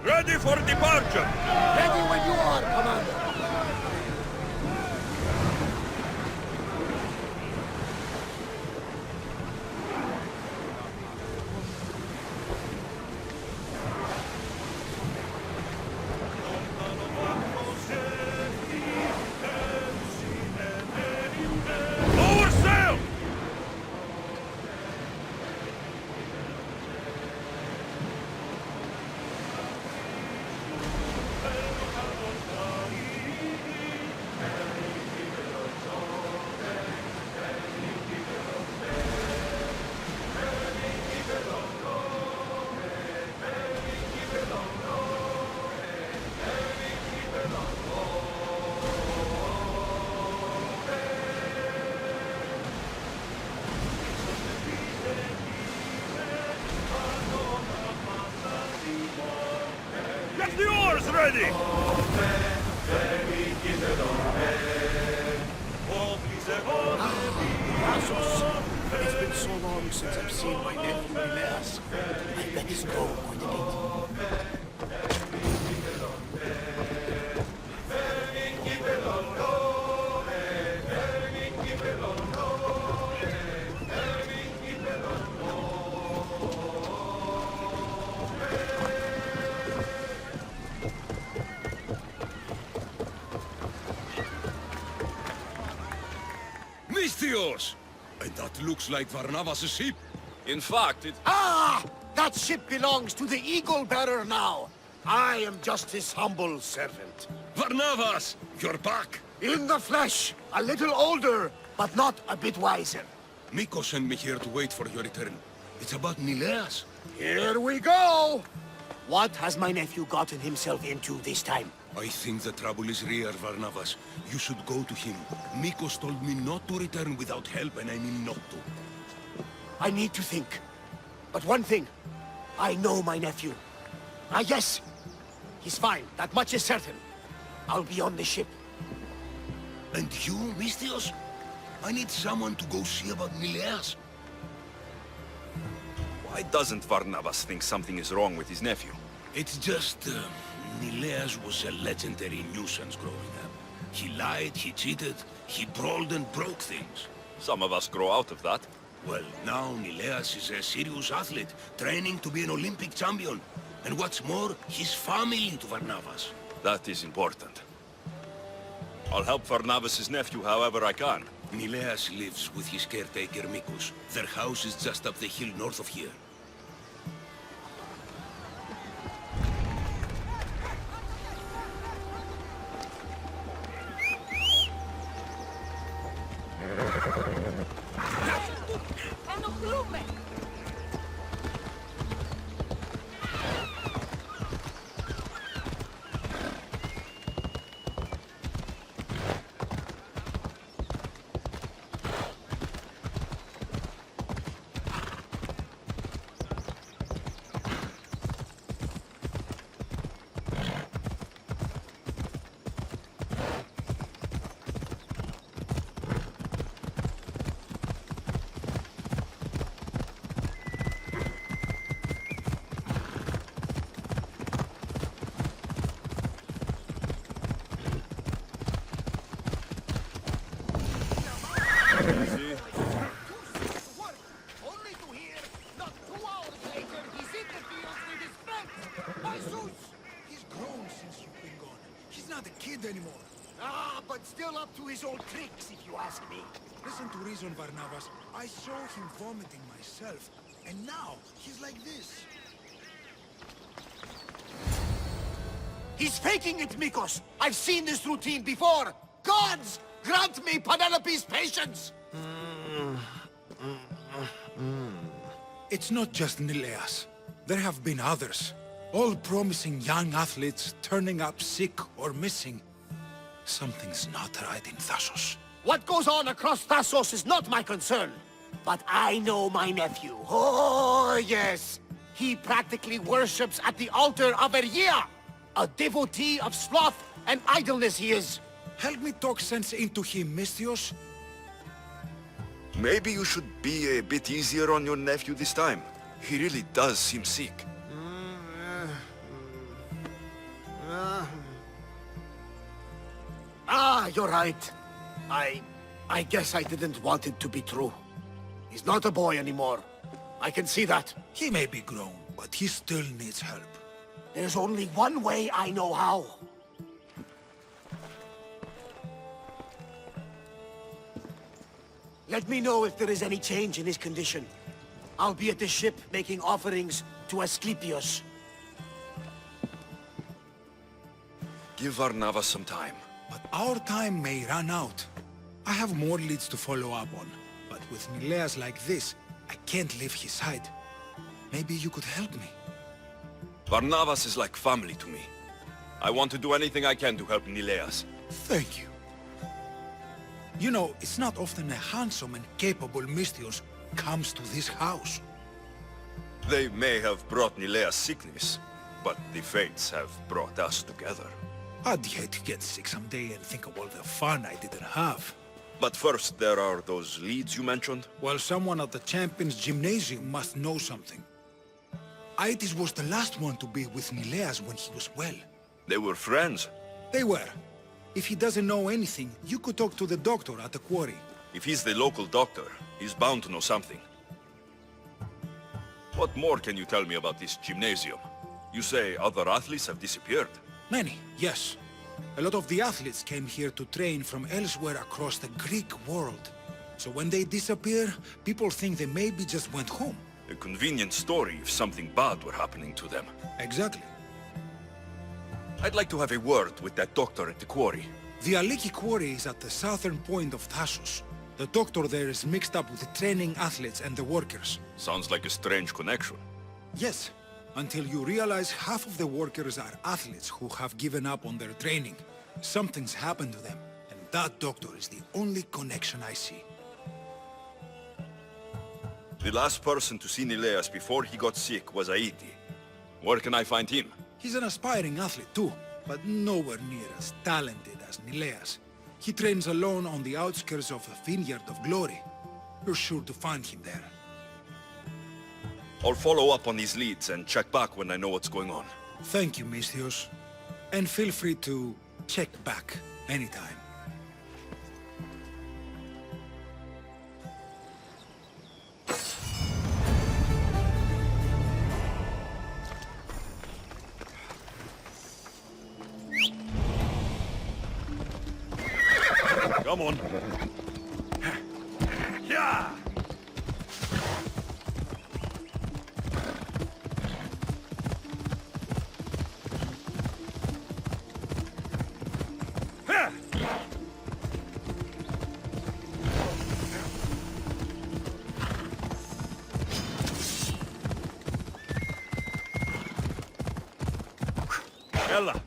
Ready for departure! Ready when you are, Commander. Lower sail! Get the oars ready! Thasos, it's been so long since I've seen my nephew Neleus. I bet his goal quite a bit. Misthios! And that looks like Barnabas' ship. In fact, it... Ah! That ship belongs to the Eagle Bearer now. I am just his humble servant. Barnabas! You're back! In the flesh, a little older, but not a bit wiser. Mikkos sent me here to wait for your return. It's about Neleus. Here we go! What has my nephew gotten himself into this time? I think the trouble is real, Barnabas. You should go to him. Mikkos told me not to return without help, and I mean not to. I need to think. But one thing, I know my nephew. Ah, yes, he's fine. That much is certain. I'll be on the ship. And you, Misthios? I need someone to go see about Neleus. Why doesn't Barnabas think something is wrong with his nephew? It's just, Neleus was a legendary nuisance growing up. He lied, he cheated, he brawled and broke things. Some of us grow out of that. Well, now Neleus is a serious athlete, training to be an Olympic champion. And what's more, he's family to Barnabas. That is important. I'll help Barnabas' nephew however I can. Neleus lives with his caretaker Mikkos. Their house is just up the hill north of here. Only to hear, not 2 hours later, he's in the fields with his friends. My Zeus! He's grown since you've been gone. He's not a kid anymore. Ah, but still up to his old tricks, if you ask me. Listen to reason, Barnabas. I saw him vomiting myself, and now he's like this. He's faking it, Mikkos! I've seen this routine before! Gods! Grant me Penelope's patience! It's not just Neleus. There have been others. All promising young athletes turning up sick or missing. Something's not right in Thasos. What goes on across Thasos is not my concern. But I know my nephew. Oh, yes. He practically worships at the altar of Ergia. A devotee of sloth and idleness he is. Help me talk sense into him, Misthios. Maybe you should be a bit easier on your nephew this time. He really does seem sick. you're right. I guess I didn't want it to be true. He's not a boy anymore. I can see that. He may be grown, but he still needs help. There's only one way I know how. Let me know if there is any change in his condition. I'll be at the ship making offerings to Asclepius. Give Barnabas some time. But our time may run out. I have more leads to follow up on. But with Neleus like this, I can't leave his side. Maybe you could help me. Barnabas is like family to me. I want to do anything I can to help Neleus. Thank you. You know, it's not often a handsome and capable Misthios comes to this house. They may have brought Neleus sickness, but the fates have brought us together. I'd hate to get sick someday and think of all the fun I didn't have. But first, there are those leads you mentioned. Well, someone at the Champions Gymnasium must know something. Aitis was the last one to be with Neleus when he was well. They were friends. They were. If he doesn't know anything, you could talk to the doctor at the quarry. If he's the local doctor, he's bound to know something. What more can you tell me about this gymnasium? You say other athletes have disappeared? Many, yes. A lot of the athletes came here to train from elsewhere across the Greek world. So when they disappear, people think they maybe just went home. A convenient story if something bad were happening to them. Exactly. I'd like to have a word with that doctor at the quarry. The Aliki quarry is at the southern point of Thasos. The doctor there is mixed up with the training athletes and the workers. Sounds like a strange connection. Yes, until you realize half of the workers are athletes who have given up on their training. Something's happened to them, and that doctor is the only connection I see. The last person to see Neleus before he got sick was Aiti. Where can I find him? He's an aspiring athlete too, but nowhere near as talented as Neleus. He trains alone on the outskirts of a Vineyard of Glory. You're sure to find him there. I'll follow up on these leads and check back when I know what's going on. Thank you, Misthios. And feel free to check back anytime. Come on. Yeah! Ella!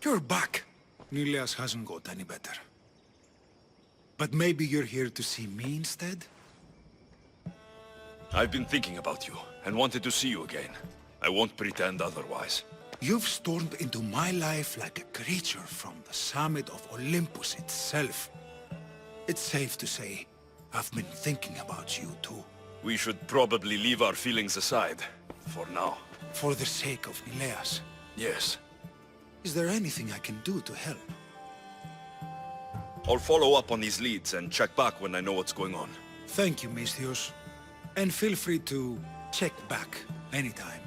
You're back. Neleus hasn't got any better. But maybe you're here to see me instead? I've been thinking about you, and wanted to see you again. I won't pretend otherwise. You've stormed into my life like a creature from the summit of Olympus itself. It's safe to say, I've been thinking about you too. We should probably leave our feelings aside, for now. For the sake of Neleus. Yes. Is there anything I can do to help? I'll follow up on these leads and check back when I know what's going on. Thank you, Misthios. And feel free to check back anytime.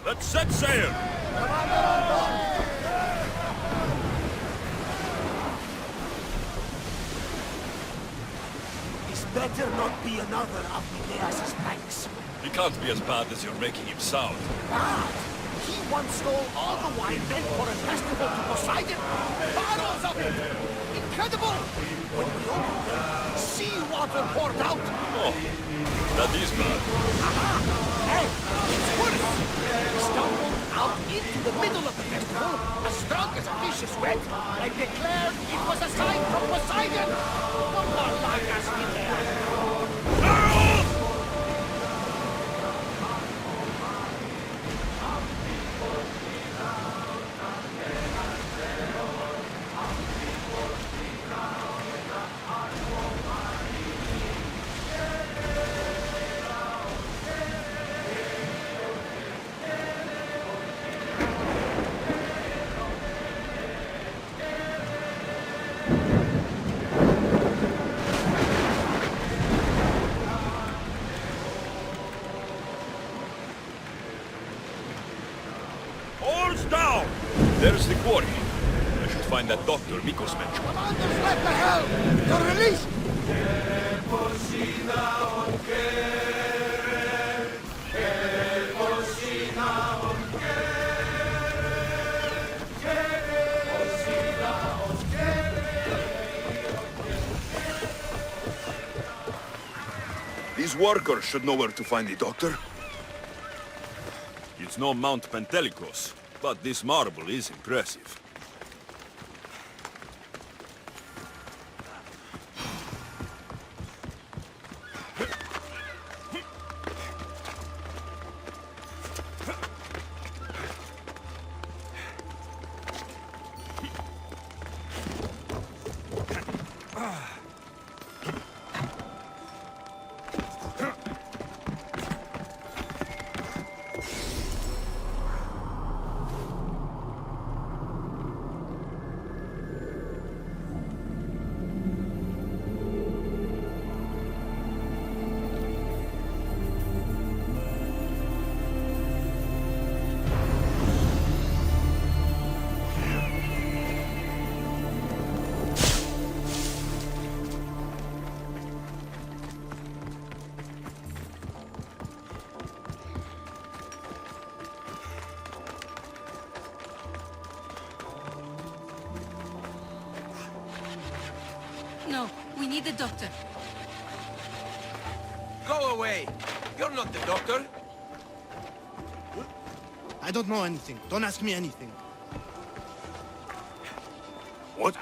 Let's set sail! This better not be another of Neleus' pranks. He can't be as bad as you're making him sound. Bad! He once stole all the wine meant for a festival to Poseidon! Bottles of it! Incredible! When we opened them, seawater poured out! Oh, that is bad. Aha! And it's worse! We stumbled out into the middle of the festival, as strong as a fish is wet, and declared it was a sign from Poseidon! No more like us in there! Oars down! There's the quarry. I should find that doctor Mikkos mentioned. Commanders, let the hell! You're released! These workers should know where to find the doctor. It's no Mount Pentelicos, but this marble is impressive. No, we need the doctor. Go away! You're not the doctor! I don't know anything. Don't ask me anything. What?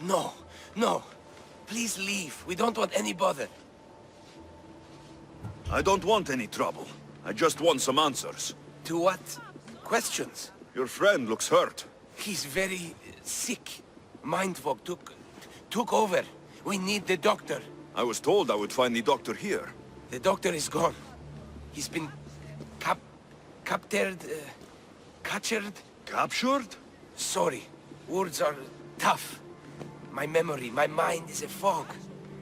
No, no. Please leave. We don't want any bother. I don't want any trouble. I just want some answers. To what? Questions? Your friend looks hurt. He's very sick. Mind fog took over. We need the doctor. I was told I would find the doctor here. The doctor is gone. He's been captured. Captured? Sorry. Words are tough. My memory, my mind is a fog.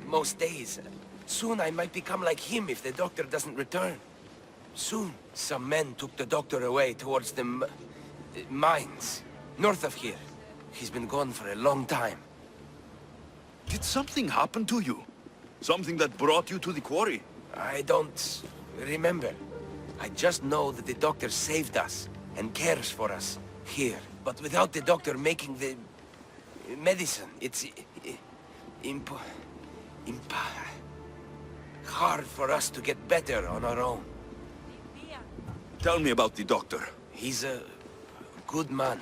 Most days. Soon I might become like him if the doctor doesn't return. Soon. Some men took the doctor away towards the mines. North of here. He's been gone for a long time. Did something happen to you? Something that brought you to the quarry? I don't remember. I just know that the doctor saved us and cares for us here. But without the doctor making the medicine, it's hard for us to get better on our own. Tell me about the doctor. He's a good man.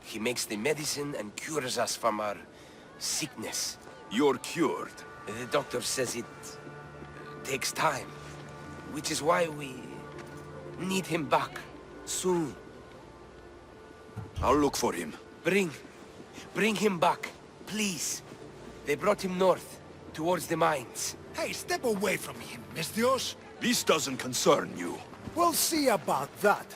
He makes the medicine and cures us from our sickness. You're cured. The doctor says it takes time, which is why we need him back soon. I'll look for him. Bring him back, please. They brought him north, towards the mines. Hey, step away from him, Misthios. This doesn't concern you. We'll see about that.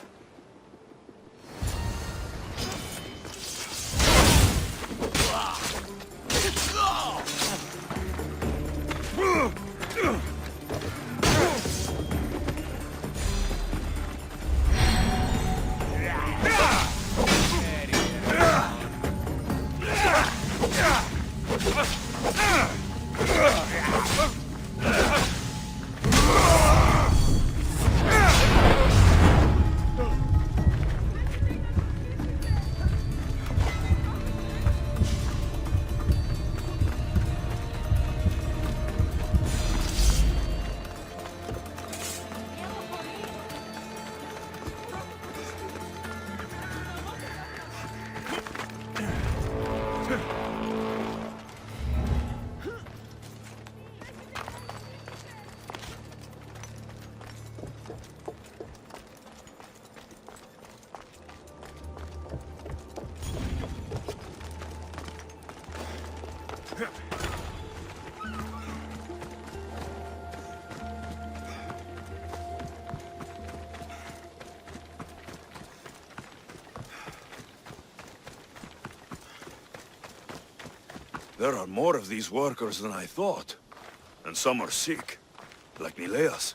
There are more of these workers than I thought. And some are sick, like Neleus.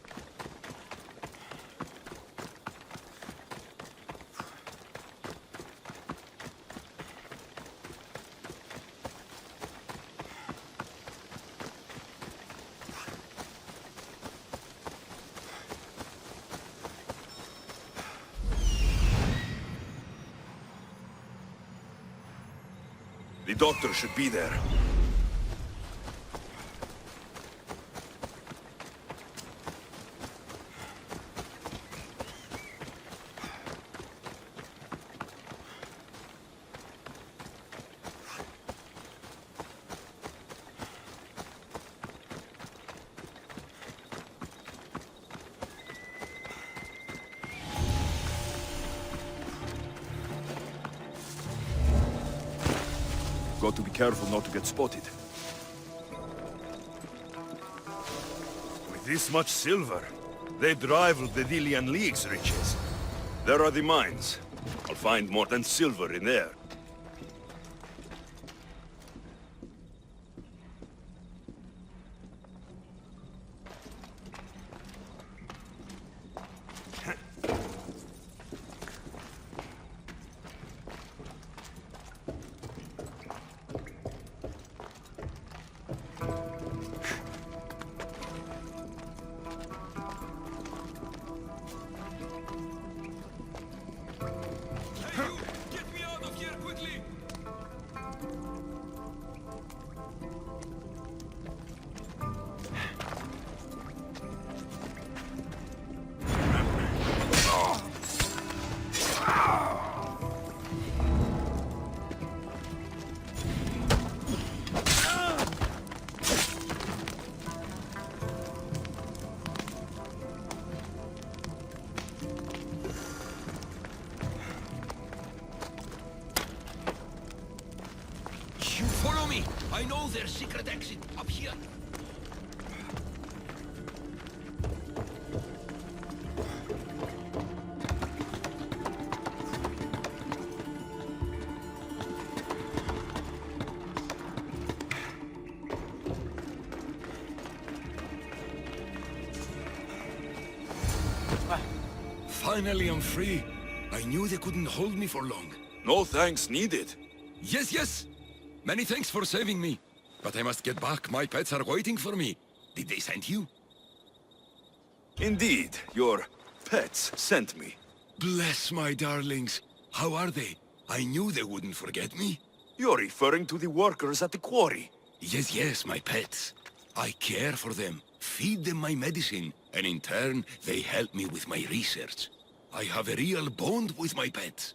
The doctor should be there. Got to be careful not to get spotted. With this much silver, they'd rival the Delian League's riches. There are the mines. I'll find more than silver in there. Follow me! I know their secret exit up here. Finally, I'm free. I knew they couldn't hold me for long. No thanks needed. Yes, yes! Many thanks for saving me. But I must get back. My pets are waiting for me. Did they send you? Indeed, your pets sent me. Bless my darlings. How are they? I knew they wouldn't forget me. You're referring to the workers at the quarry. Yes, yes, my pets. I care for them, feed them my medicine, and in turn, they help me with my research. I have a real bond with my pets.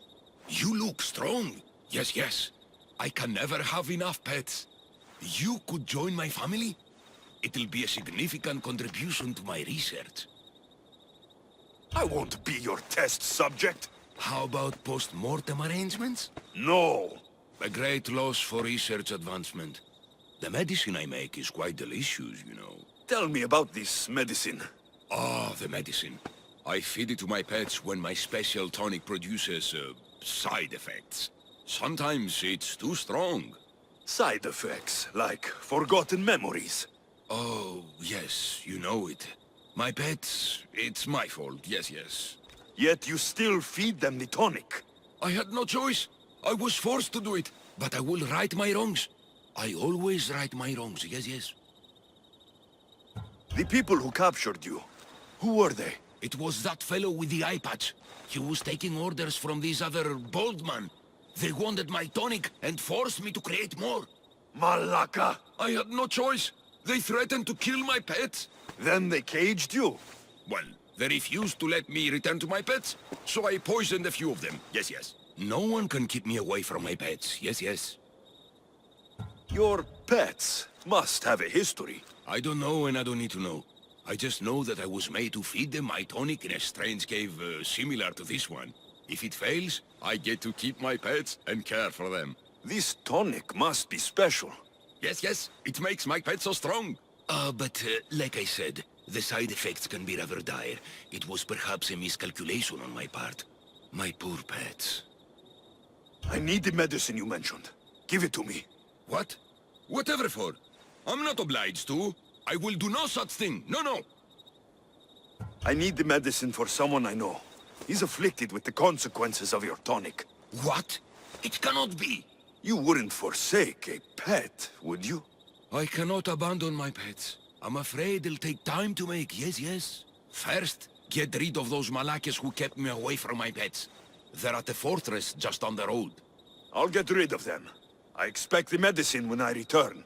You look strong. Yes, yes. I can never have enough pets. You could join my family? It'll be a significant contribution to my research. I won't be your test subject. How about post-mortem arrangements? No. A great loss for research advancement. The medicine I make is quite delicious, you know. Tell me about this medicine. Ah, the medicine. I feed it to my pets when my special tonic produces, side effects. Sometimes it's too strong. Side effects, like forgotten memories. Oh, yes, you know it. My pets, it's my fault, yes, yes. Yet you still feed them the tonic. I had no choice. I was forced to do it, but I will right my wrongs. I always right my wrongs, yes, yes. The people who captured you, who were they? It was that fellow with the eye patch. He was taking orders from this other bald man. They wanted my tonic and forced me to create more. Malaka! I had no choice. They threatened to kill my pets. Then they caged you? Well, they refused to let me return to my pets, so I poisoned a few of them. Yes, yes. No one can keep me away from my pets. Yes, yes. Your pets must have a history. I don't know and I don't need to know. I just know that I was made to feed them my tonic in a strange cave similar to this one. If it fails, I get to keep my pets and care for them. This tonic must be special. Yes, yes. It makes my pets so strong. But like I said, the side effects can be rather dire. It was perhaps a miscalculation on my part. My poor pets. I need the medicine you mentioned. Give it to me. What? Whatever for. I'm not obliged to. I will do no such thing. No, no. I need the medicine for someone I know. He's afflicted with the consequences of your tonic. What? It cannot be. You wouldn't forsake a pet, would you? I cannot abandon my pets. I'm afraid it'll take time to make. Yes, yes. First, get rid of those Malakes who kept me away from my pets. They're at the fortress just on the road. I'll get rid of them. I expect the medicine when I return.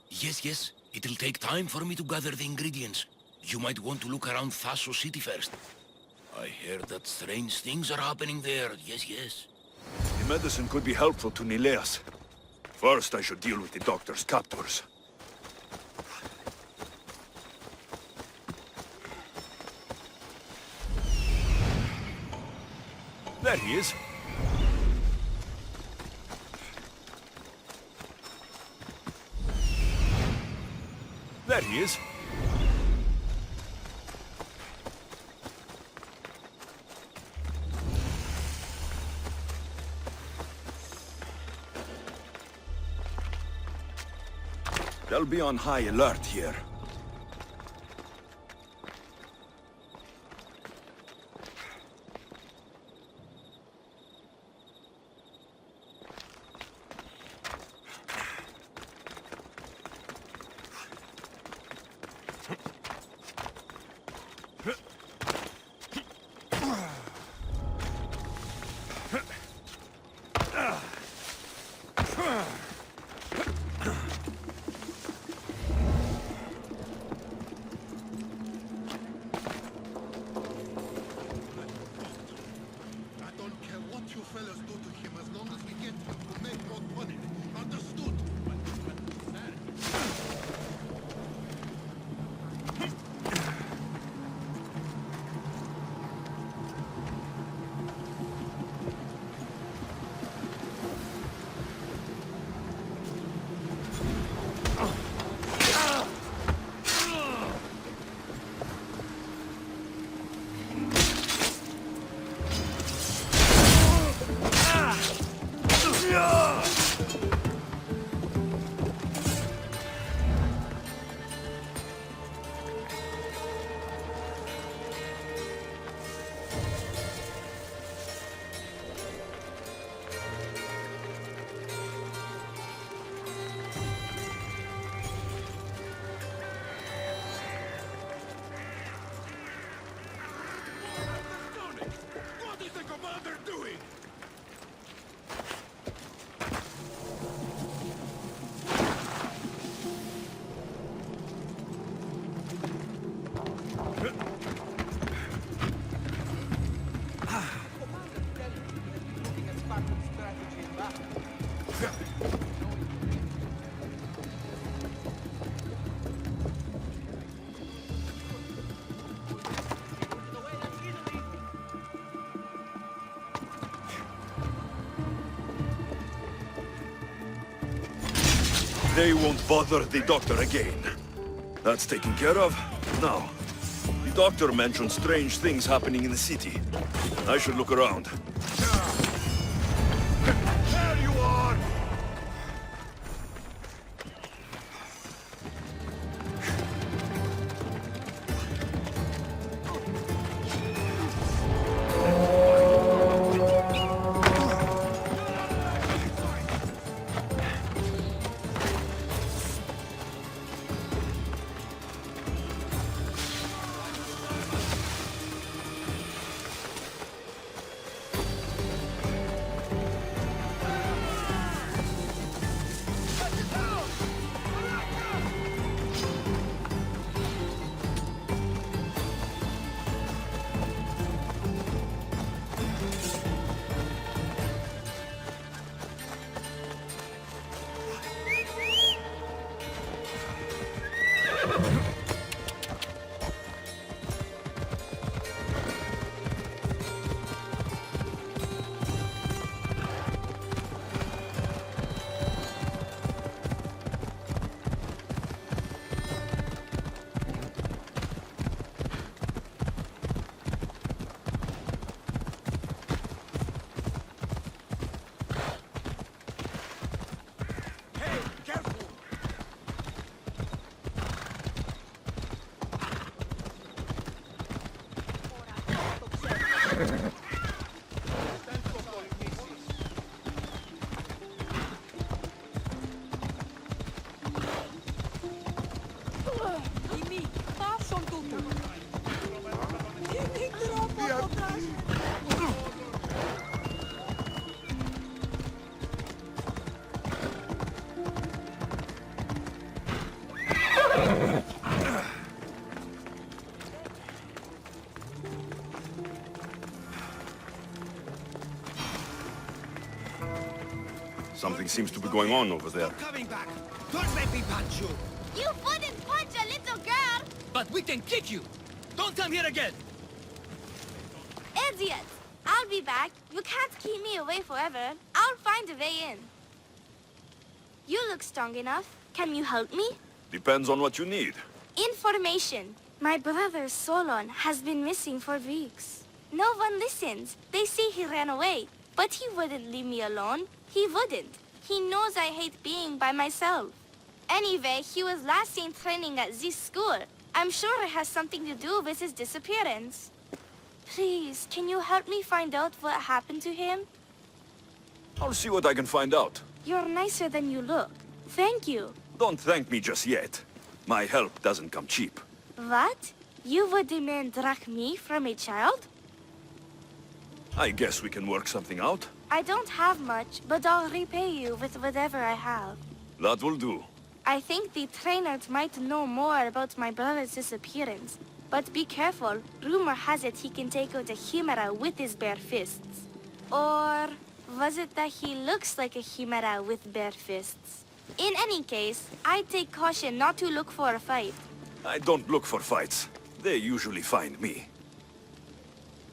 Yes, yes. It'll take time for me to gather the ingredients. You might want to look around Thasos city first. I hear that strange things are happening there. Yes, yes. The medicine could be helpful to Neleus. First, I should deal with the doctor's captors. There he is. There he is. They'll be on high alert here. They won't bother the doctor again. That's taken care of. Now, the doctor mentioned strange things happening in the city. I should look around. There you are! Something seems to be going on over there. Coming back! Don't make me punch you! You wouldn't punch a little girl! But we can kick you! Don't come here again! Idiot! I'll be back. You can't keep me away forever. I'll find a way in. You look strong enough. Can you help me? Depends on what you need. Information. My brother Solon has been missing for weeks. No one listens. They say he ran away. But he wouldn't leave me alone. He wouldn't. He knows I hate being by myself. Anyway, he was last seen training at this school. I'm sure it has something to do with his disappearance. Please, can you help me find out what happened to him? I'll see what I can find out. You're nicer than you look. Thank you. Don't thank me just yet. My help doesn't come cheap. What? You would demand drachmi from a child? I guess we can work something out. I don't have much, but I'll repay you with whatever I have. That will do. I think the trainers might know more about my brother's disappearance. But be careful. Rumor has it he can take out a chimera with his bare fists. Or was it that he looks like a chimera with bare fists? In any case, I'd take caution not to look for a fight. I don't look for fights. They usually find me.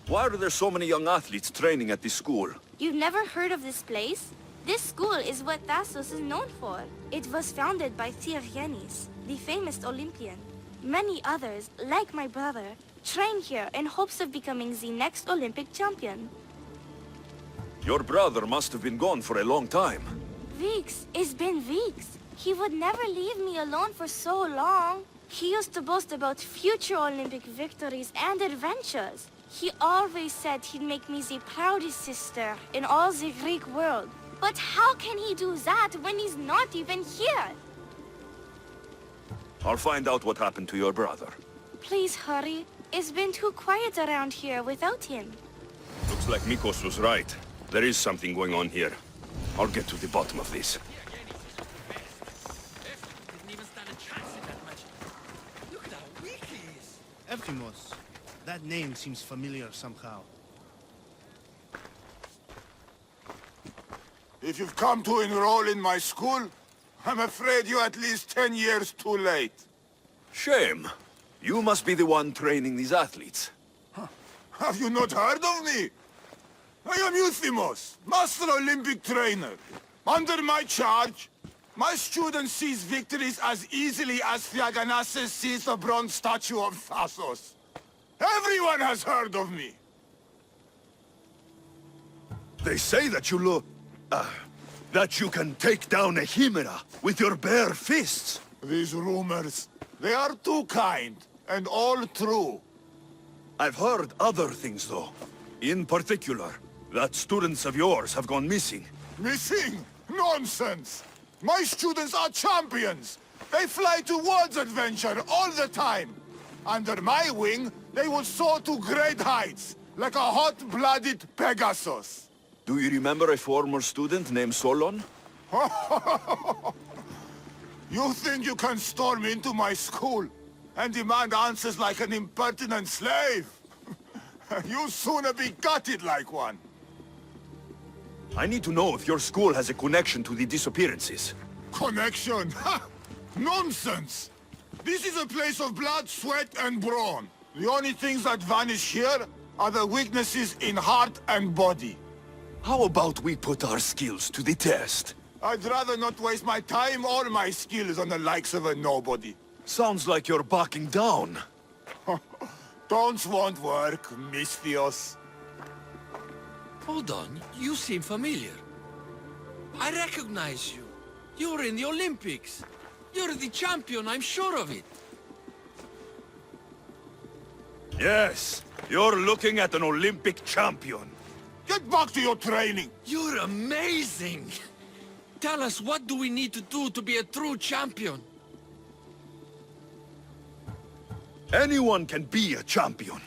Why are there so many young athletes training at this school? You've never heard of this place? This school is what Thasos is known for. It was founded by Thyrianis, the famous Olympian. Many others, like my brother, train here in hopes of becoming the next Olympic champion. Your brother must have been gone for a long time. Weeks. It's been weeks. He would never leave me alone for so long. He used to boast about future Olympic victories and adventures. He always said he'd make me the proudest sister in all the Greek world. But how can he do that when he's not even here? I'll find out what happened to your brother. Please hurry. It's been too quiet around here without him. Looks like Mikkos was right. There is something going on here. I'll get to the bottom of this. Didn't even stand a chance in that match. Look at how weak he is. Hephaistos. That name seems familiar somehow. If you've come to enroll in my school, I'm afraid you're at least 10 years too late. Shame. You must be the one training these athletes. Have you not heard of me? I am Euthymos, Master Olympic Trainer. Under my charge, My student sees victories as easily as Theaganasses sees the bronze statue of Thasos. Everyone has heard of me. They say that you look... that you can take down a chimera with your bare fists. These rumors, they are too kind, and all true. I've heard other things, though. In particular, that students of yours have gone missing. Missing? Nonsense! My students are champions! They fly towards adventure all the time! Under my wing, they will soar to great heights, like a hot-blooded Pegasus. Do you remember a former student named Solon? You think you can storm into my school and demand answers like an impertinent slave? You'll sooner be gutted like one. I need to know if your school has a connection to the disappearances. Connection? Ha! Nonsense! This is a place of blood, sweat, and brawn. The only things that vanish here are the weaknesses in heart and body. How about we put our skills to the test? I'd rather not waste my time or my skills on the likes of a nobody. Sounds like you're backing down. Don't won't work, Misthios. Hold on, you seem familiar. I recognize you. You're in the Olympics. You're the champion, I'm sure of it. Yes, you're looking at an Olympic champion. Get back to your training. You're amazing! Tell us, what do we need to do to be a true champion? Anyone can be a champion,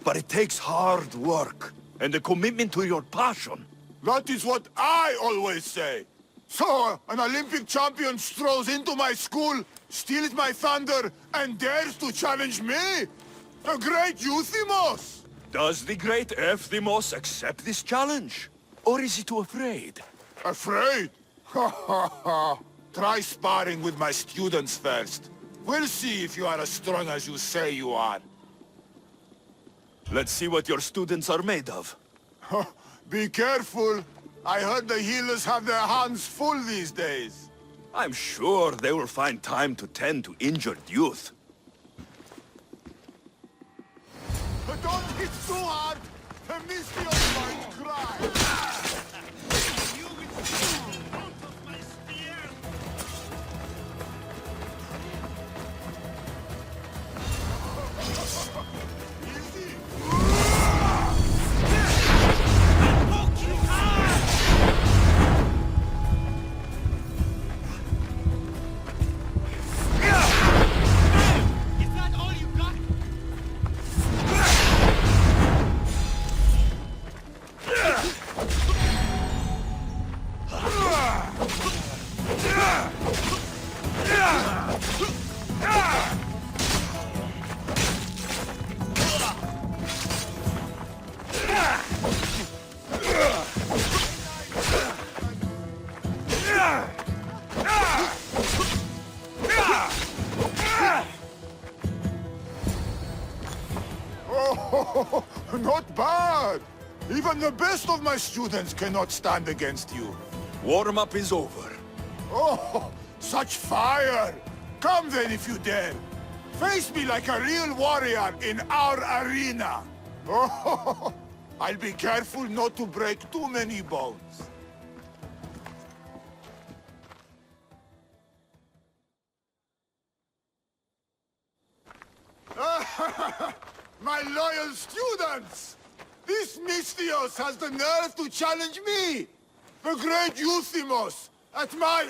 but it takes hard work and a commitment to your passion. That is what I always say. So, an Olympic champion strolls into my school, steals my thunder, and dares to challenge me? The great Euthymos! Does the great Epheistos accept this challenge? Or is he too afraid? Afraid? Ha ha ha! Try sparring with my students first. We'll see if you are as strong as you say you are. Let's see what your students are made of. Be careful. I heard the healers have their hands full these days. I'm sure they will find time to tend to injured youth. But don't hit too hard. The Misthios might cry. Oh, not bad. Even the best of my students cannot stand against you. Warm-up is over. Oh, such fire! Come then if you dare. Face me like a real warrior in our arena. Oh, I'll be careful not to break too many bones. My loyal students! This Misthios has the nerve to challenge me! The great Euthymos! At my...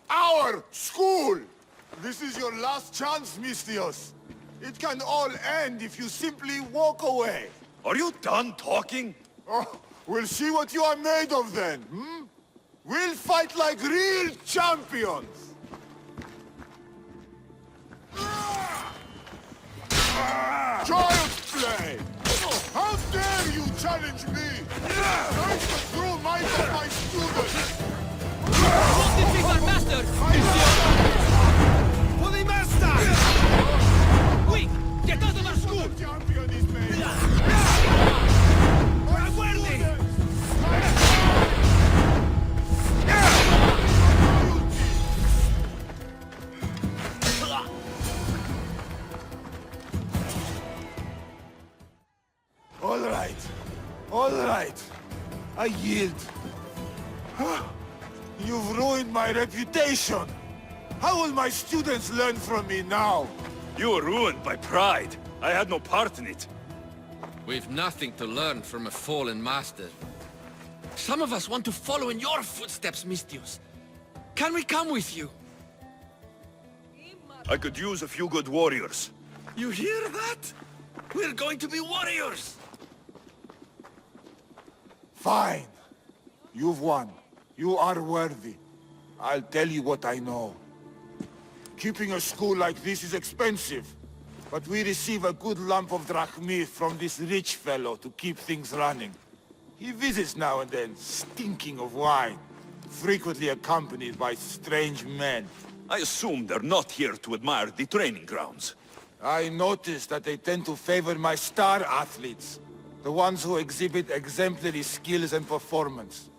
our school! This is your last chance, Misthios. It can all end if you simply walk away. Are you done talking? Oh, we'll see what you are made of then, hmm? We'll fight like real champions! Child's play! How dare you challenge me? Search the true might of my students! Don't defeat our master! For the master! Quick! Get out of our school! Champion is made! right. All right. I yield. You've ruined my reputation. How will my students learn from me now? You were ruined by pride. I had no part in it. We've nothing to learn from a fallen master. Some of us want to follow in your footsteps, Misthios. Can we come with you? I could use a few good warriors. You hear that? We're going to be warriors! Fine. You've won. You are worthy. I'll tell you what I know. Keeping a school like this is expensive, but we receive a good lump of drachmi from this rich fellow to keep things running. He visits now and then, stinking of wine, frequently accompanied by strange men. I assume they're not here to admire the training grounds. I noticed that they tend to favor my star athletes, the ones who exhibit exemplary skills and performance.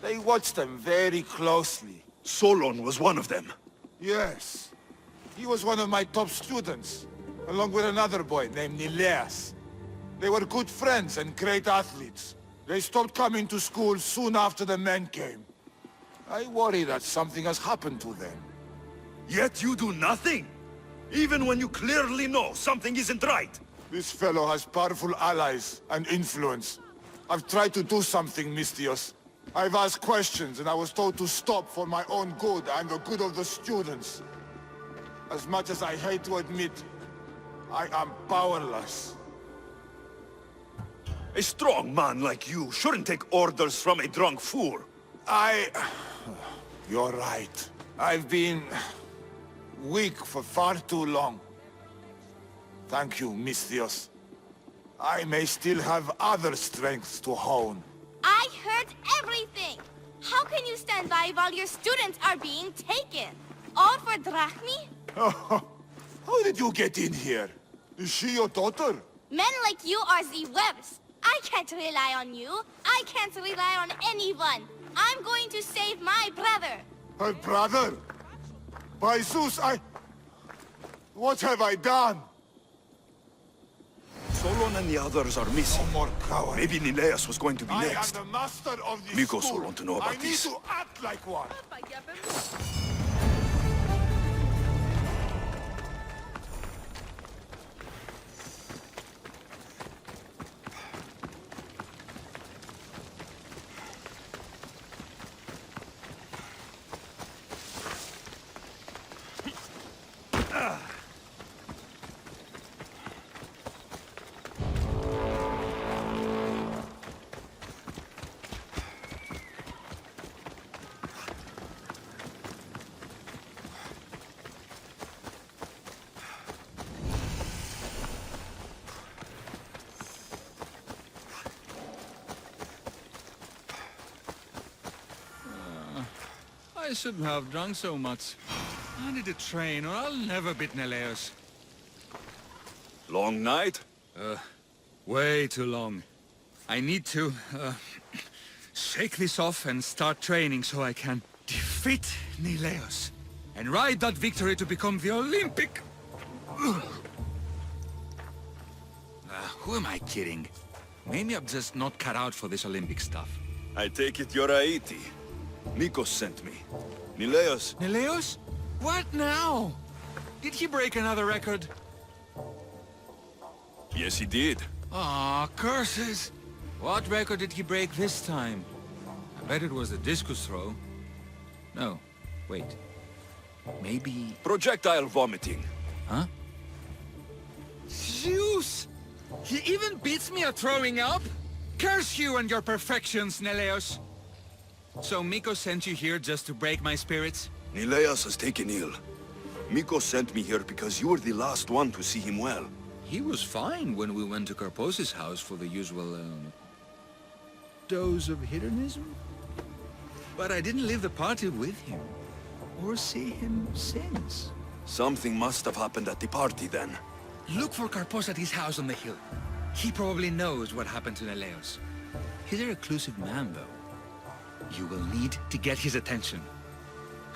They watch them very closely. Solon was one of them. Yes. He was one of my top students, along with another boy named Neleus. They were good friends and great athletes. They stopped coming to school soon after the men came. I worry that something has happened to them. Yet you do nothing? Even when you clearly know something isn't right? This fellow has powerful allies and influence. I've tried to do something, Misthios. I've asked questions and I was told to stop for my own good and the good of the students. As much as I hate to admit, I am powerless. A strong man like you shouldn't take orders from a drunk fool. You're right. I've been weak for far too long. Thank you, Misthios. I may still have other strengths to hone. I heard everything! How can you stand by while your students are being taken? All for drachmi? How did you get in here? Is she your daughter? Men like you are the webs. I can't rely on you. I can't rely on anyone. I'm going to save my brother. Her brother? By Zeus, what have I done? Solon and the others are missing. No more cowards. Maybe Neleus was going to be I next. am the master of this Mikkos school. will want to know about this. I need to act like one. I shouldn't have drunk so much. I need to train or I'll never beat Neleus. Long night? Way too long. I need to, shake this off and start training so I can defeat Neleus and ride that victory to become the Olympic... who am I kidding? Maybe I'm just not cut out for this Olympic stuff. I take it you're Aiti. Mikkos sent me. Neleus? Neleus? What now? Did he break another record? Yes, he did. Aw, curses! What record did he break this time? I bet it was the discus throw. No, wait. Maybe... Projectile vomiting. Huh? Zeus! He even beats me at throwing up? Curse you and your perfections, Neleus! So Mikkos sent you here just to break my spirits? Neleus has taken ill. Mikkos sent me here because you were the last one to see him well. He was fine when we went to Carpos' house for the usual, dose of hedonism? But I didn't leave the party with him, or see him since. Something must have happened at the party then. Look for Carpos at his house on the hill. He probably knows what happened to Neleus. He's a reclusive man, though. You will need to get his attention.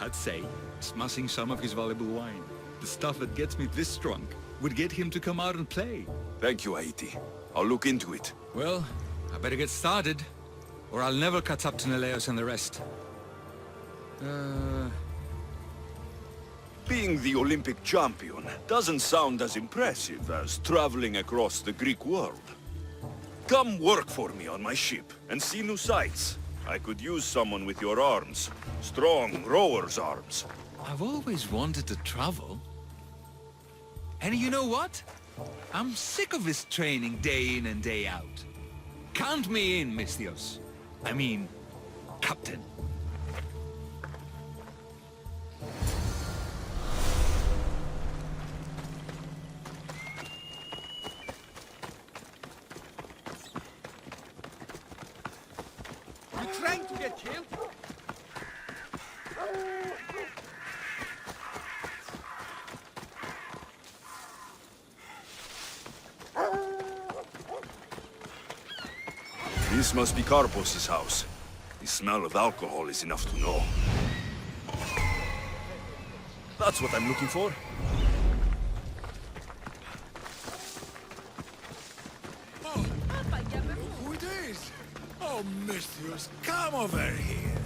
I'd say, smashing some of his valuable wine. The stuff that gets me this drunk would get him to come out and play. Thank you, Aiti. I'll look into it. Well, I better get started, or I'll never catch up to Neleus and the rest. Being the Olympic champion doesn't sound as impressive as traveling across the Greek world. Come work for me on my ship and see new sights. I could use someone with your arms. Strong rower's arms. I've always wanted to travel. And you know what? I'm sick of this training day in and day out. Count me in, Misthios. I mean, Captain. You trying to get killed? This must be Karpos's house. The smell of alcohol is enough to know. That's what I'm looking for. Who it is? Oh, Misthios, come over here.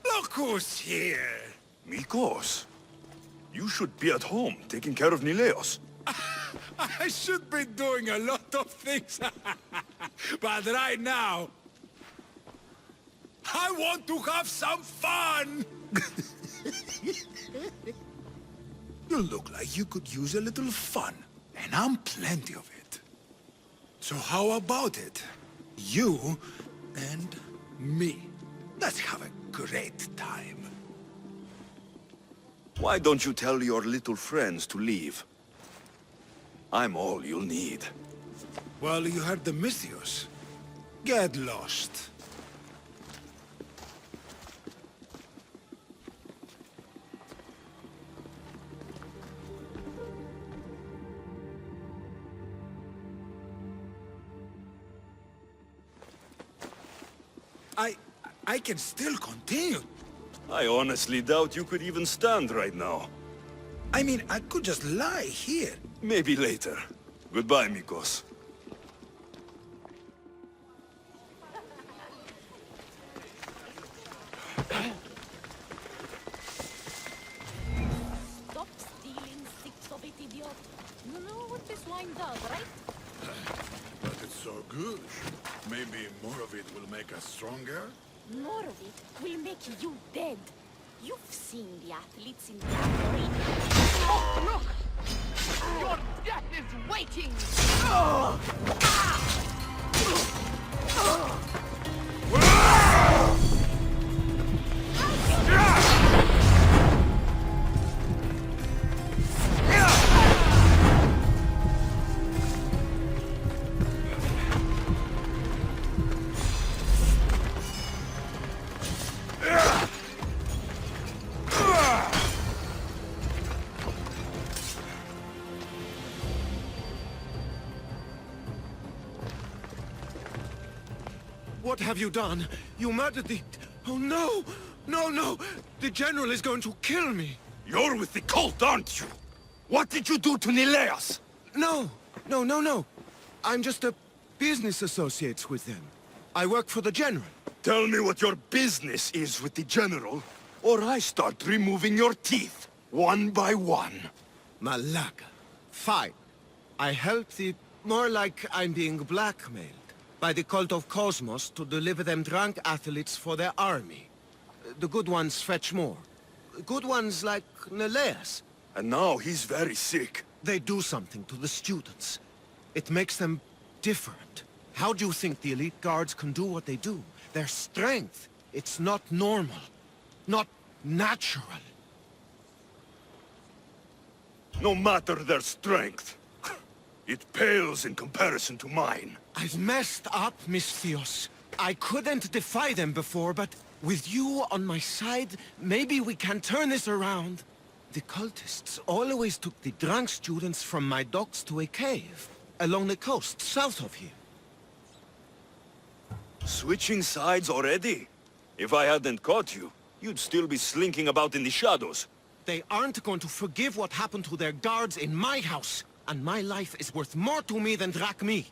Look who's here. Mikkos, you should be at home taking care of Neleus. I should be doing a lot of things. But right now, I want to have some fun! You look like you could use a little fun, and I'm plenty of it. So how about it? You and me. Let's have a great time. Why don't you tell your little friends to leave? I'm all you'll need. Well, you heard the Misthios. Get lost. I can still continue. I honestly doubt you could even stand right now. I mean, I could just lie here. Maybe later. Goodbye, Mikkos. Stop stealing, six of it, idiot. You know what this wine does, right? But it's so good. Maybe more of it will make us stronger? More of it will make you dead. You've seen the athletes in the arena. Oh, look! Your death is waiting! What have you done? You murdered the... Oh, no! No, no! The General is going to kill me! You're with the cult, aren't you? What did you do to Neleus? No! No, no, no! I'm just a business associate with them. I work for the General. Tell me what your business is with the General, or I start removing your teeth, one by one. Malaka. Fine. I help the... More like I'm being blackmailed by the cult of Cosmos to deliver them drunk athletes for their army. The good ones fetch more. Good ones like Neleus. And now he's very sick. They do something to the students. It makes them different. How do you think the elite guards can do what they do? Their strength, it's not normal. Not natural. No matter their strength, it pales in comparison to mine. I've messed up, Misthios. I couldn't defy them before, but with you on my side, maybe we can turn this around. The cultists always took the drunk students from my docks to a cave, along the coast, south of here. Switching sides already? If I hadn't caught you, you'd still be slinking about in the shadows. They aren't going to forgive what happened to their guards in my house, and my life is worth more to me than drachmi.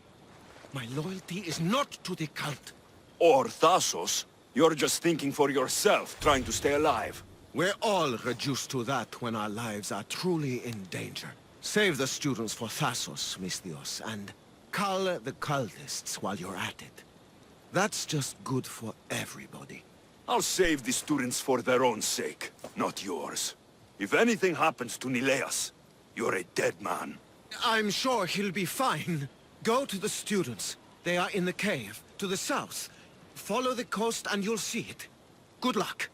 My loyalty is not to the cult. Or Thasos. You're just thinking for yourself, trying to stay alive. We're all reduced to that when our lives are truly in danger. Save the students for Thasos, Misthios, and cull the cultists while you're at it. That's just good for everybody. I'll save the students for their own sake, not yours. If anything happens to Neleus, you're a dead man. I'm sure he'll be fine. Go to the students. They are in the cave, to the south. Follow the coast and you'll see it. Good luck.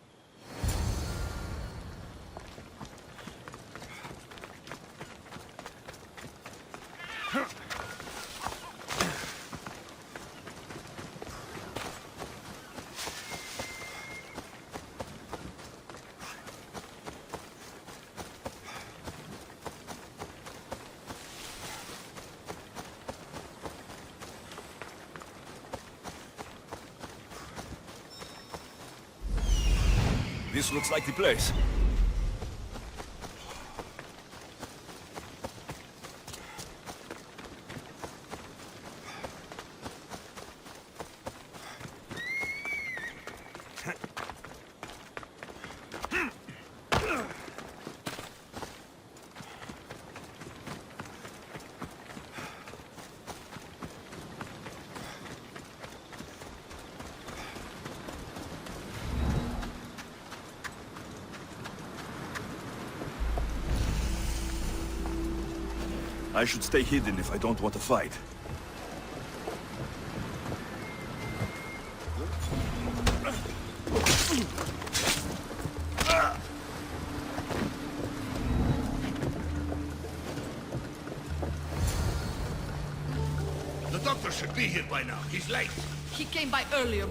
This looks like the place. I should stay hidden if I don't want to fight. The doctor should be here by now. He's late. He came by earlier.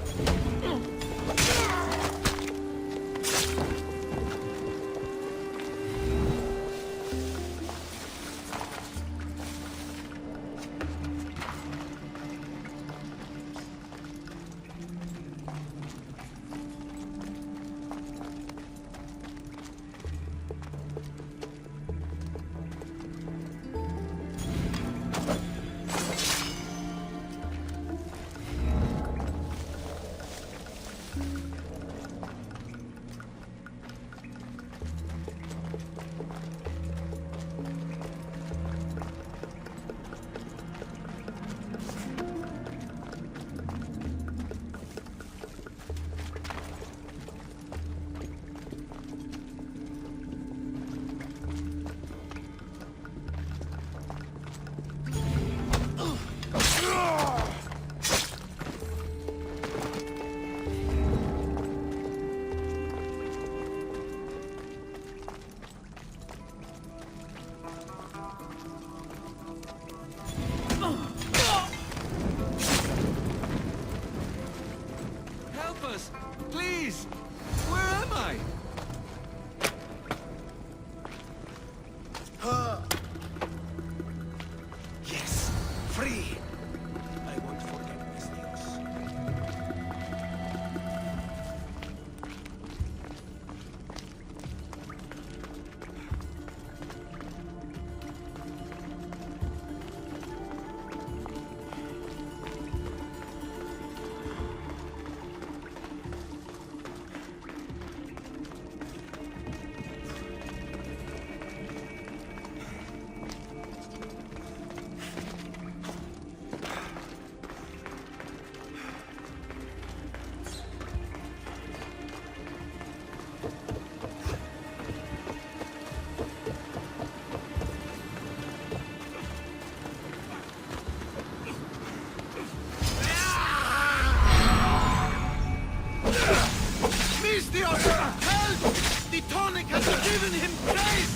Please! Where am I? Yes, free! I won't forget Misthios. Help! The tonic has given him grace!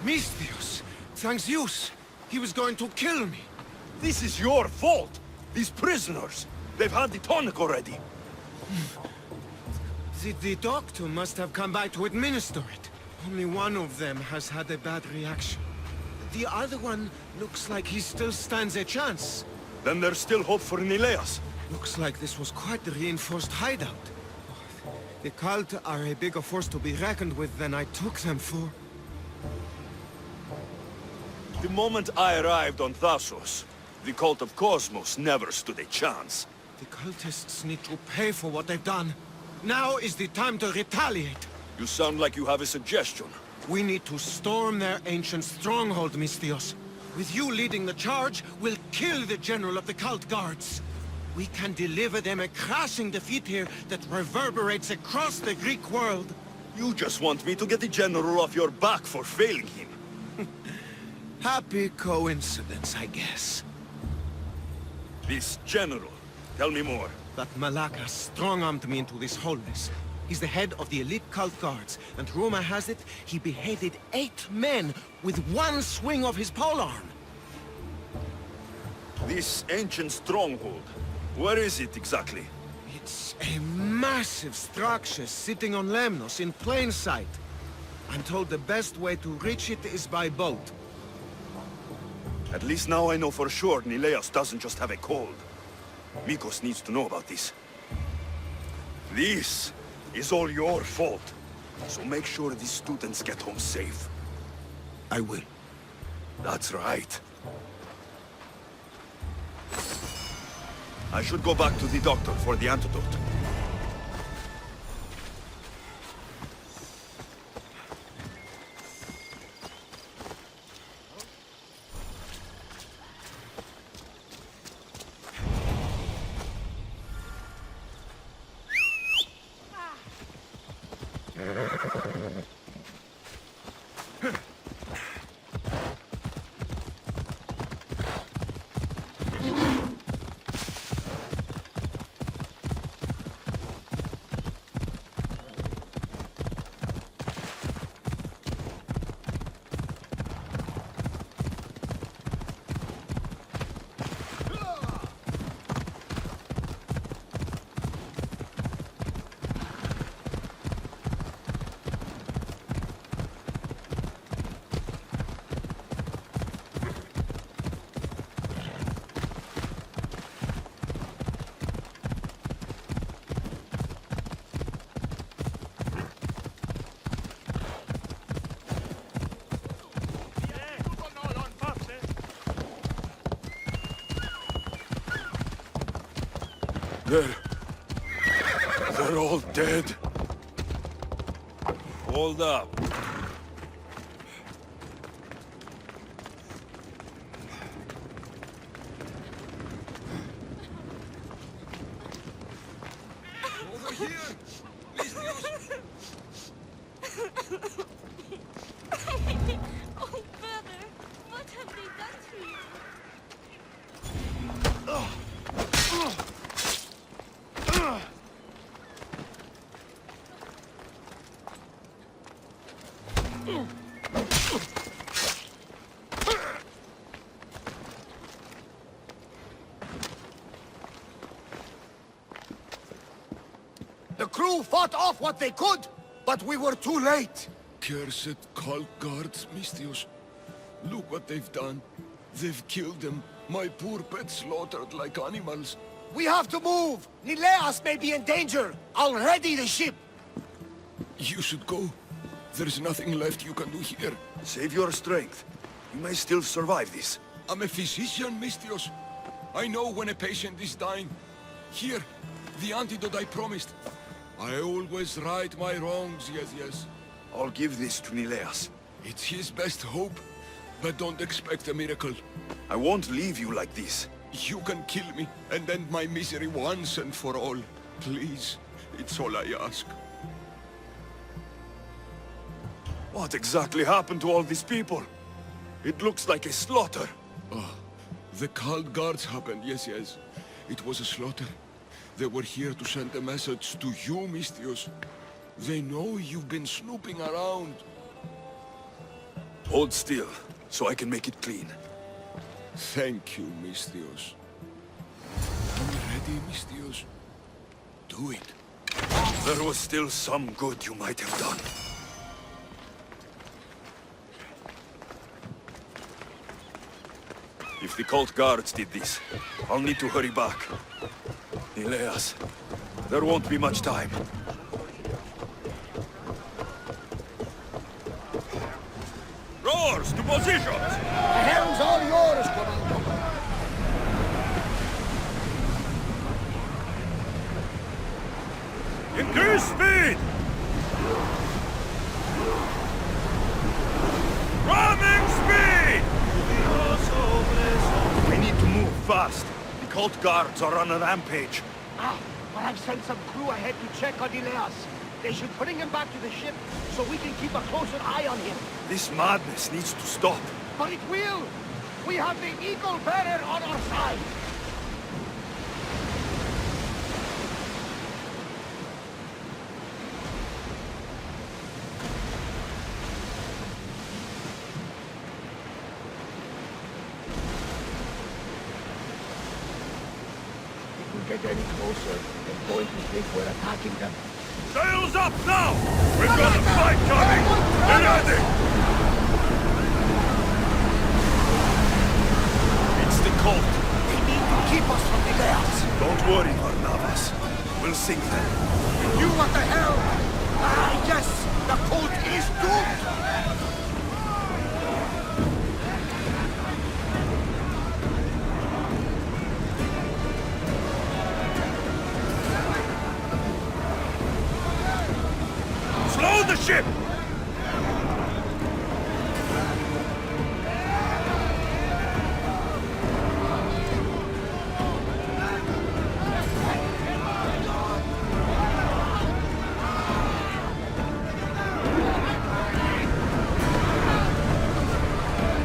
Misthios! Thanks Zeus! He was going to kill me! This is your fault! These prisoners! They've had the tonic already! The doctor must have come by to administer it. Only one of them has had a bad reaction. The other one looks like he still stands a chance. Then there's still hope for Neleus. Looks like this was quite the reinforced hideout. The cult are a bigger force to be reckoned with than I took them for. The moment I arrived on Thasos, the cult of Cosmos never stood a chance. The cultists need to pay for what they've done. Now is the time to retaliate. You sound like you have a suggestion. We need to storm their ancient stronghold, Misthios. With you leading the charge, we'll kill the general of the cult guards. We can deliver them a crashing defeat here that reverberates across the Greek world. You just want me to get the general off your back for failing him. Happy coincidence, I guess. This general, tell me more. That Malaka strong-armed me into this wholeness. He's the head of the elite cult guards, and rumor has it, he beheaded 8 men with one swing of his polearm. This ancient stronghold, where is it exactly? It's a massive structure sitting on Lemnos in plain sight. I'm told the best way to reach it is by boat. At least now I know for sure Neleus doesn't just have a cold. Mikkos needs to know about this. This is all your fault. So make sure these students get home safe. I will. That's right. I should go back to the doctor for the antidote. They're all dead. Hold up. Over here! Oh, brother, what have they done to you? The crew fought off what they could, but we were too late. Cursed cult guards, Misthios. Look what they've done. They've killed them. My poor pets slaughtered like animals. We have to move. Neleus may be in danger. I'll ready the ship. You should go. There's nothing left you can do here. Save your strength. You may still survive this. I'm a physician, Misthios. I know when a patient is dying. Here, the antidote I promised. I always right my wrongs, yes. I'll give this to Neleus. It's his best hope, but don't expect a miracle. I won't leave you like this. You can kill me and end my misery once and for all. Please, it's all I ask. What exactly happened to all these people? It looks like a slaughter. The cult guards happened, yes. It was a slaughter. They were here to send a message to you, Misthios. They know you've been snooping around. Hold still, so I can make it clean. Thank you, Misthios. Are you ready, Misthios? Do it. There was still some good you might have done. If the cult guards did this, I'll need to hurry back. Neleus, there won't be much time. Rowers, to positions! The helm's all yours, Commander. Increase speed! Ramming speed! We need to move fast. The cult guards are on a rampage. Well, I've sent some crew ahead to check on Neleus. They should bring him back to the ship so we can keep a closer eye on him. This madness needs to stop. But it will! We have the Eagle Bearer on our side! If we get any closer, they're going to think we're attacking them. Sails up now! We've got a fight coming! Get ready! It's the cult. They need to keep us from Neleus. Don't worry, Barnabas. We'll sink them. You what the hell? Yes! The cult is doomed! Slow the ship!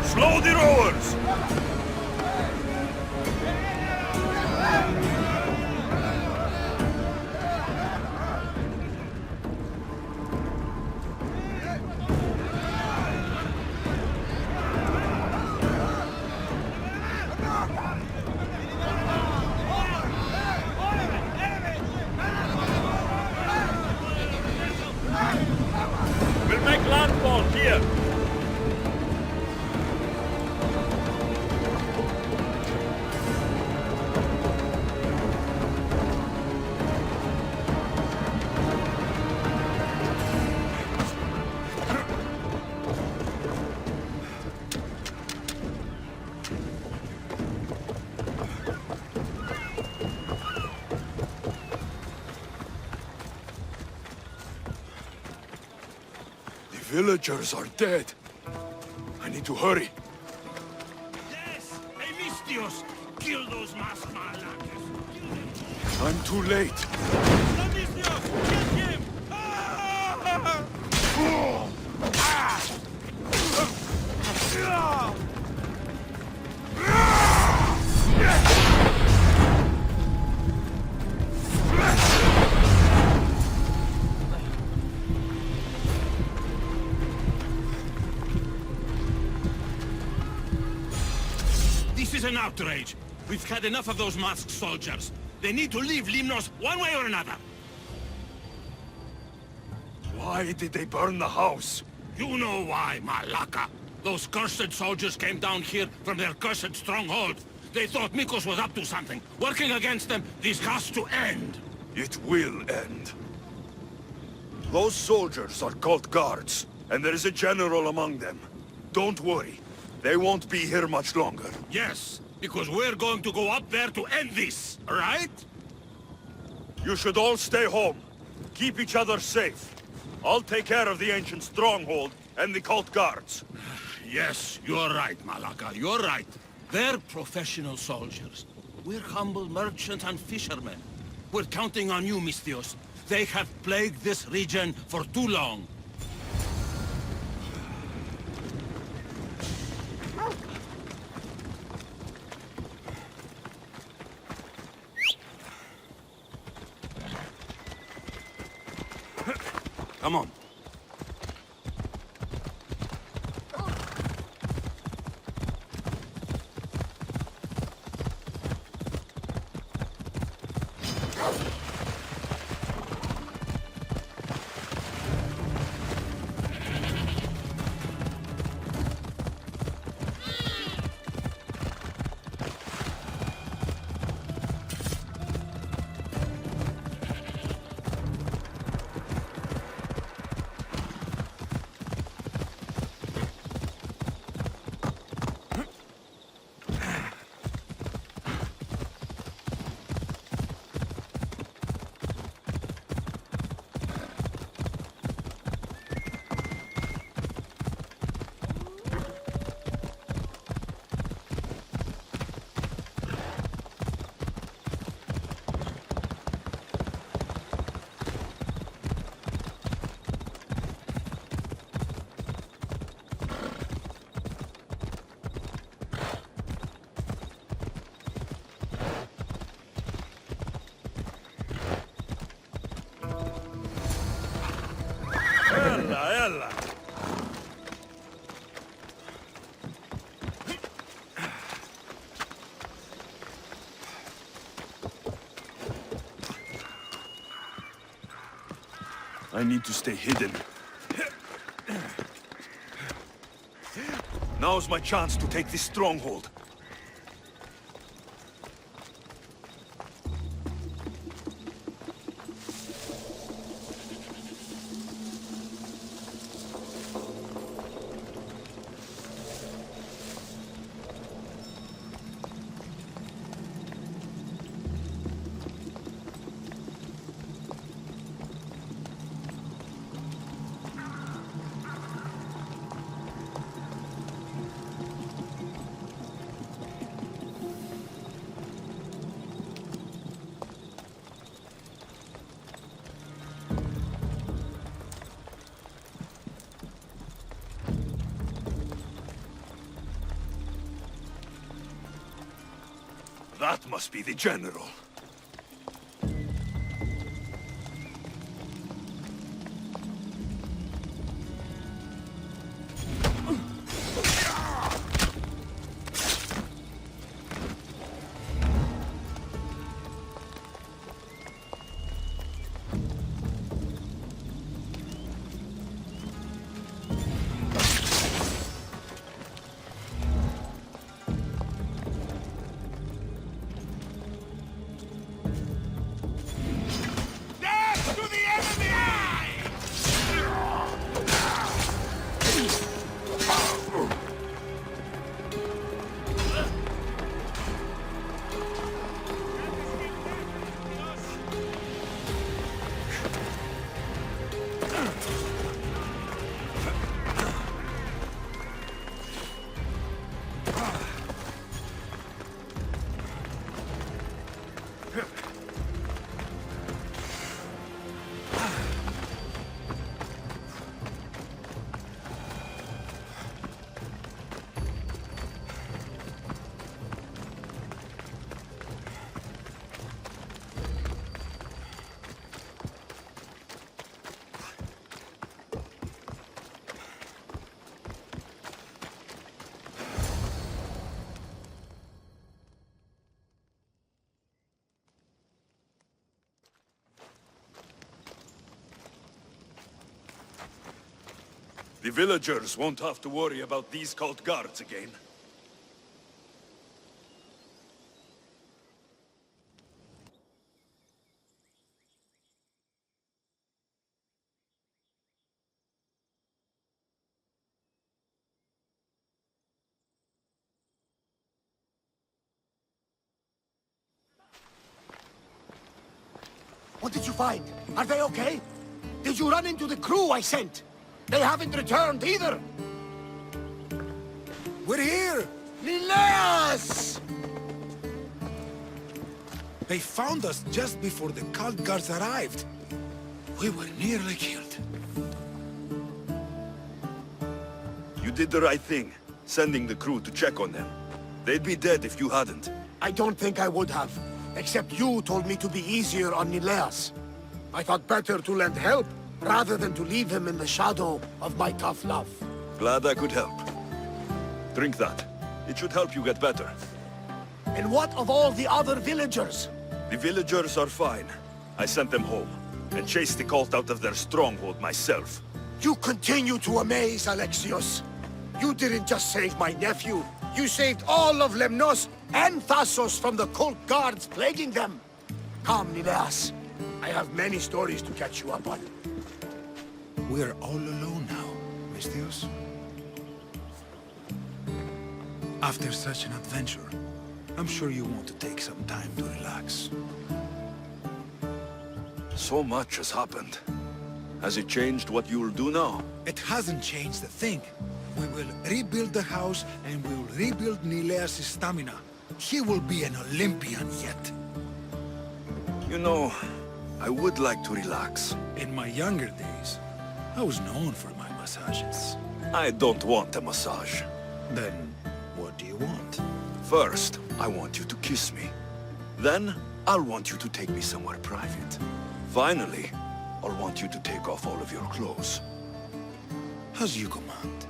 Slow the rowers! We'll make landfall here! The villagers are dead. I need to hurry. Yes! Hephaistos! Kill those masked malakas! I'm too late. Alexios! Get him! This is an outrage. We've had enough of those masked soldiers. They need to leave Lemnos one way or another. Why did they burn the house? You know why, Malaka. Those cursed soldiers came down here from their cursed stronghold. They thought Mikkos was up to something. Working against them, this has to end. It will end. Those soldiers are cult guards, and there is a general among them. Don't worry. They won't be here much longer. Yes, because we're going to go up there to end this, right? You should all stay home. Keep each other safe. I'll take care of the ancient stronghold and the cult guards. Yes, you're right, Malaka, you're right. They're professional soldiers. We're humble merchants and fishermen. We're counting on you, Misthios. They have plagued this region for too long. Come on. Bella! I need to stay hidden. Now's my chance to take this stronghold. That must be the general. The villagers won't have to worry about these cult guards again. What did you find? Are they okay? Did you run into the crew I sent? They haven't returned either! We're here! Neleus! They found us just before the cult guards arrived. We were nearly killed. You did the right thing, sending the crew to check on them. They'd be dead if you hadn't. I don't think I would have. Except you told me to be easier on Neleus. I thought better to lend help, rather than to leave him in the shadow of my tough love. Glad I could help. Drink that. It should help you get better. And what of all the other villagers? The villagers are fine. I sent them home, and chased the cult out of their stronghold myself. You continue to amaze, Alexios. You didn't just save my nephew. You saved all of Lemnos and Thasos from the cult guards plaguing them. Come, Neleus. I have many stories to catch you up on. We're all alone now, Misthios. After such an adventure, I'm sure you want to take some time to relax. So much has happened. Has it changed what you'll do now? It hasn't changed a thing. We will rebuild the house, and we will rebuild Neleus' stamina. He will be an Olympian yet. You know, I would like to relax. In my younger days, I was known for my massages. I don't want a massage. Then, what do you want? First, I want you to kiss me. Then, I'll want you to take me somewhere private. Finally, I'll want you to take off all of your clothes. As you command.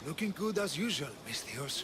Looking good as usual, Miss Theos.